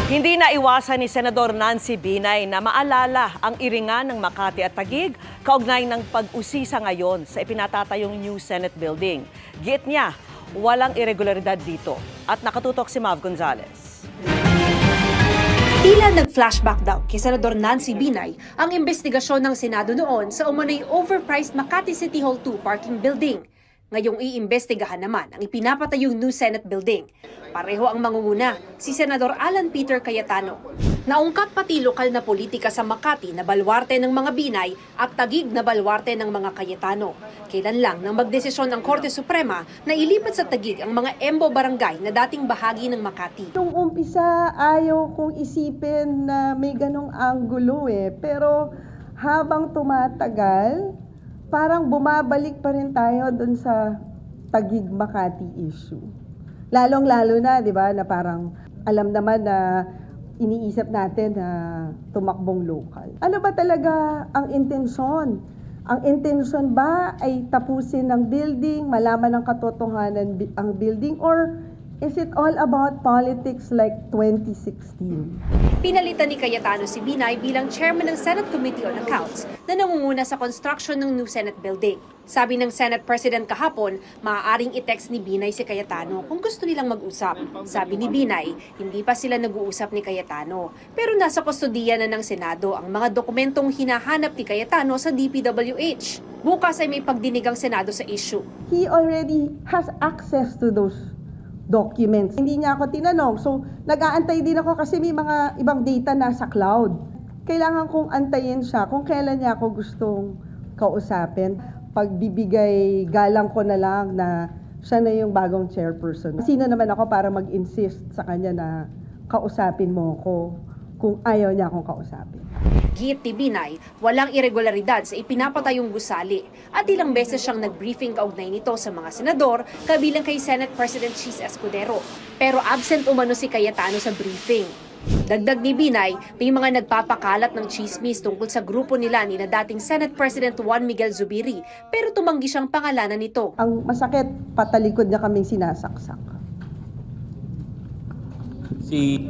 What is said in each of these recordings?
Hindi naiwasan ni Senador Nancy Binay na maalala ang iringan ng Makati at Taguig kaugnay ng pag-usisa ngayon sa ipinatatayong new Senate building. Giit niya, walang irregularidad dito. At nakatutok si Mav Gonzalez. Tila nag-flashback daw kay Senador Nancy Binay ang investigasyon ng Senado noon sa umano'y overpriced Makati City Hall 2 parking building. Ngayong iimbestigahan naman ang ipinapatayong new Senate building. Pareho ang mangunguna, si Senador Alan Peter Cayetano. Naungkat pati lokal na politika sa Makati na balwarte ng mga Binay at Taguig na balwarte ng mga Cayetano. Kailan lang nang magdesisyon ang Korte Suprema na ilipat sa Taguig ang mga Embo Barangay na dating bahagi ng Makati. Nung umpisa, ayaw kong isipin na may ganong anggulo Pero habang tumatagal, parang bumabalik pa rin tayo dun sa Taguig-Makati issue. Lalong-lalo na, di ba, na parang alam naman na iniisip natin na tumakbong local. Ano ba talaga ang intensyon? Ang intensyon ba ay tapusin ng building, malaman ng katotohanan ang building, or is it all about politics like 2016? Pinalitan ni Cayetano si Binay bilang chairman ng Senate Committee on Accounts na nangunguna sa construction ng new Senate building. Sabi ng Senate President kahapon, maaaring i-text ni Binay si Cayetano kung gusto nilang mag-usap. Sabi ni Binay, hindi pa sila nag-uusap ni Cayetano. Pero nasa kustodiya na ng Senado ang mga dokumentong hinahanap ni Cayetano sa DPWH. Bukas ay may pagdinig ang Senado sa issue. He already has access to those documents. Hindi niya ako tinanong. So, nag-aantay din ako kasi may mga ibang data nasa cloud. Kailangan kong antayin siya kung kailan niya ako gustong kausapin. Pagbibigay galang ko na lang na siya na yung bagong chairperson. Sino naman ako para mag-insist sa kanya na kausapin mo ko kung ayaw niya akong kausapin. Giit ni Binay, walang irregularidad sa ipinapatayong gusali at ilang beses siyang nag-briefing kaugnay nito sa mga senador kabilang kay Senate President Chis Escudero. Pero absent umano si Cayetano sa briefing. Dagdag ni Binay, may mga nagpapakalat ng chismis tungkol sa grupo nila ni na dating Senate President Juan Miguel Zubiri pero tumanggi siyang pangalanan nito. Ang masakit, patalikod niya kaming sinasaksak. Si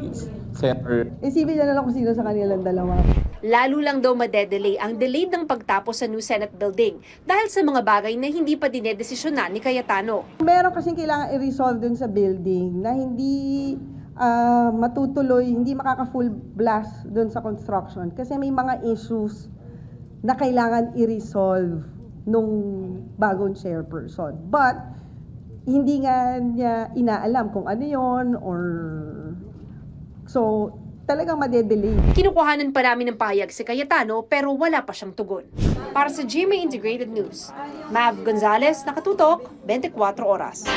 Senator. Isipin niya na lang kung sino sa kanilang dalawa. Lalo lang daw madedelay ang delayed ng pagtapos sa new Senate building dahil sa mga bagay na hindi pa dinedesisyonan ni Cayetano. Meron kasing kailangan i-resolve dun sa building na hindi matutuloy, hindi makaka-full blast dun sa construction kasi may mga issues na kailangan i-resolve nung bagong chairperson. But hindi nga niya inaalam kung ano yon or so talagang madedelay. Kinukuhanan pa namin ng pahayag si Cayetano pero wala pa siyang tugon. Para sa GMA Integrated News, Mav Gonzalez, nakatutok, 24 oras.